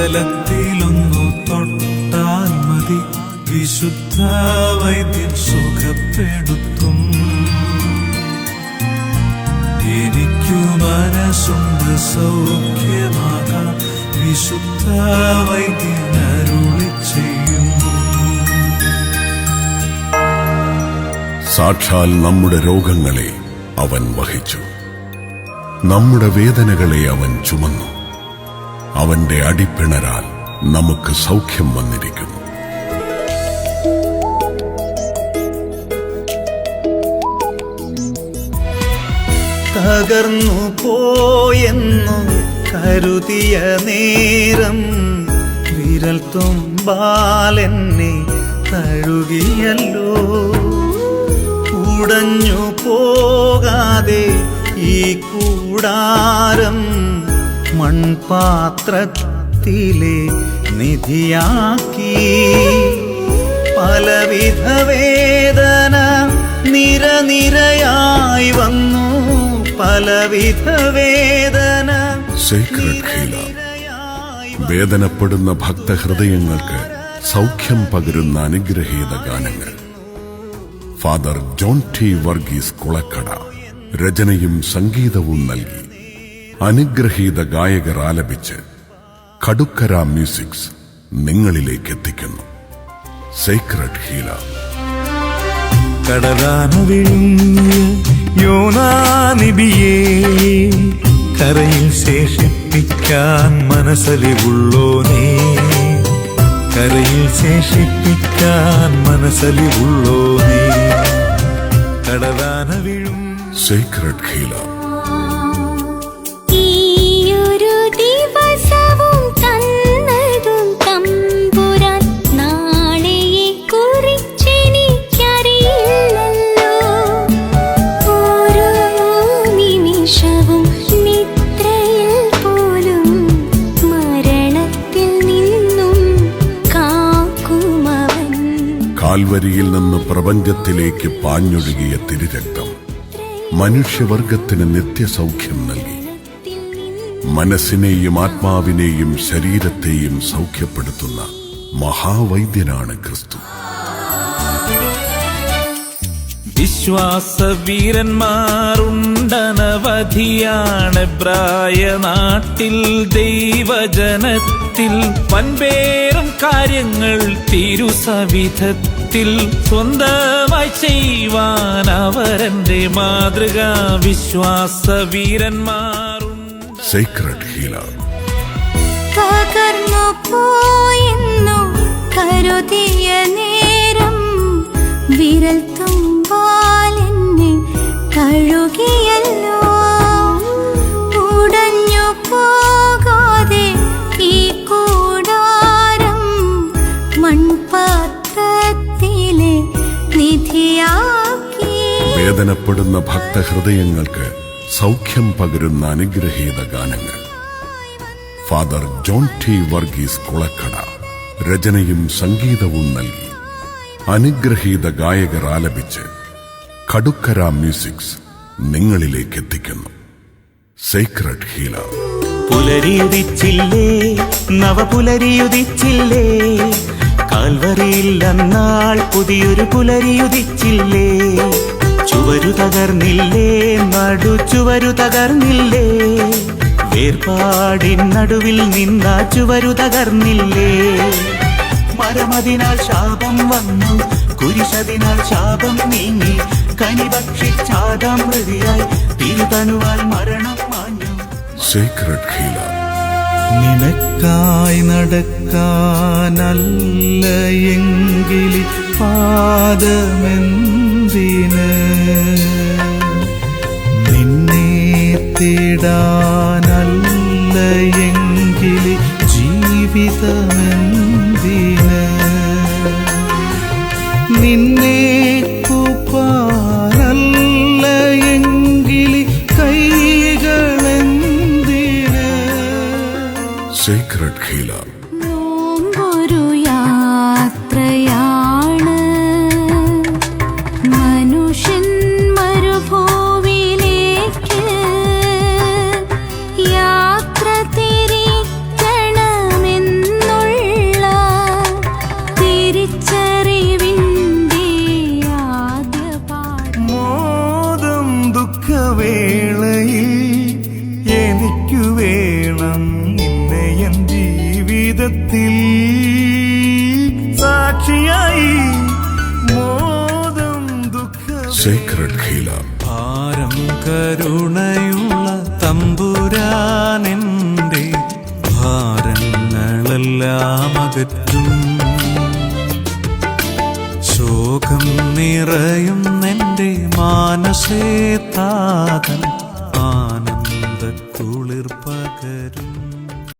അകലത്തിലൊന്നു തൊട്ടാൽ മതി, വിശുദ്ധ വൈദ്യൻ സുഖപ്പെടുത്തും. എനിക്കു മനസ്സുണ്ട് സൗഖ്യമാകാൻ, വിശുദ്ധ വൈദ്യൻ അരുളി ചെയ്യും. സാക്ഷാൽ നമ്മുടെ രോഗങ്ങളെ അവൻ വഹിച്ചു, നമ്മുടെ വേദനകളെ അവൻ ചുമന്നു. അവന്റെ അടിപ്പിണരാൽ നമുക്ക് സൗഖ്യം വന്നിരിക്കുന്നു. തകർന്നു പോയെന്നു കരുതിയ നേരം വിരൽ തുമ്പാലെന്നെ തഴുകിയല്ലോ. ഉടഞ്ഞു പോകാതെ ഈ കൂടാരം മൺപാത്രത്തിലെ നിധിയാക്കി. പലവിധ വേദന നിരനിരയായി വന്നു, പലവിധ വേദന. സീക്രട്ട് ഹീലർ, വേദനപ്പെടുന്ന ഭക്തഹൃദയങ്ങൾക്ക് സൗഖ്യം പകരുന്ന അനുഗ്രഹീത ഗാനങ്ങൾ. Father John T Varghese Kulakkada രചനയും സംഗീതവും നൽകി അനുഗ്രഹീത ഗായകർ ആലപിച്ച് കടുക്കര മ്യൂസിക്സ് നിങ്ങളിലേക്ക് എത്തിക്കുന്നു. Secret healer. യോനാനിബിയെ കരയിൽ ശേഷിപ്പിക്കാൻ മനസ്സലിവുള്ളോനേ, കരയിൽ ശേഷിപ്പിക്കാൻ മനസ്സലിവുള്ളോനേ, കടലാന വീഴും. Secret healer. കാൽവരിയിൽ നിന്ന് പ്രപഞ്ചത്തിലേക്ക് പാഞ്ഞൊഴുകിയ തിരുരക്തം മനുഷ്യവർഗത്തിന് നിത്യസൗഖ്യം നൽകി. മനസ്സിനെയും ആത്മാവിനെയും ശരീരത്തെയും സൗഖ്യപ്പെടുത്തുന്ന മഹാവൈദ്യനാണ് ക്രിസ്തു. വിശ്വാസവീരന്മാരുണ്ടനവധിയാണ് എബ്രായ നാട്ടിൽ. ദൈവജനത്തിൽ വൻപേറും കാര്യങ്ങൾ തിരുസവിധത്തിൽ സ്വന്തമായി ചെയ്യുവാൻ അവരന്റെ മാതൃക. വിശ്വാസവീരന്മാരുണ്ട്. Secret healer. തകർന്നു പോയെന്നു കരുതിയ നേരം വിരൽ തുമ്പാലെന്നെ തഴുകിയല്ലോ. ഉടഞ്ഞു പോകാതെ ഈ കൂടാരം മൺപാത്രത്തിലെ നിധിയാക്കി. വേദനപ്പെടുന്ന ഭക്തഹൃദയങ്ങൾക്ക് സൗഖ്യം പകരുന്ന അനുഗ്രഹീത ഗാനങ്ങൾ. Father John T Varghese Kulakkada രചനയും സംഗീതവും നൽകി അനുഗ്രഹീത ഗായകർ ആലപിച്ച് കടുക്കര മ്യൂസിക്സ് നിങ്ങളിലേക്ക് എത്തിക്കുന്നു. Secret healer. പുലരിയുദിച്ചില്ലേ, നവപുലരിയുദിച്ചില്ലേ, കാൽവരിയിൽ അന്നാൾ പുതിയൊരു പുലരിയുദിച്ചില്ലേ. ചുവരു തകർന്നില്ലേ, നടു ചുവരു തകർന്നില്ലേ, വേർപാടിൻ നടുവിൽ നിന്ന ചുവരു തകർന്നില്ലേ. മരമതിനാൽ ശാപം വന്നു, കുരിശതിനാൽ ശാപം നീങ്ങി, കനി ഭക്ഷിച്ചാദാമൃതിയായി തിരുതനുവാൽ മരണം മാഞ്ഞു. Secret healer. നിനക്കായി നടക്കാനല്ല എങ്കിലി പാദമെന്തിന്, നിന്നെ തേടാനല്ല എങ്കിലി ജീവിതമെന്തിന്, നിന്നെ കൂപ്പാനല്ല എങ്കിലി കൈകളെന്തിന്. Secret healer. നോമ്പൊരു യാത്രയാണ് മനുഷ്യൻ മരുഭൂവിലേക്ക് യാത്ര തിരിക്കണമെന്ന് സാക്ഷിയായി മോദം ദുഃഖം സീക്രട്ട് ഹീലർ. ഭാരം കരുണയുള്ള തമ്പുരാനെന്റെ ഭാരങ്ങളെല്ലാം അകറ്റും. ശോകം നിറയും എന്റെ മാനസേ താതൻ ആനന്ദ കുളിർ പകരും.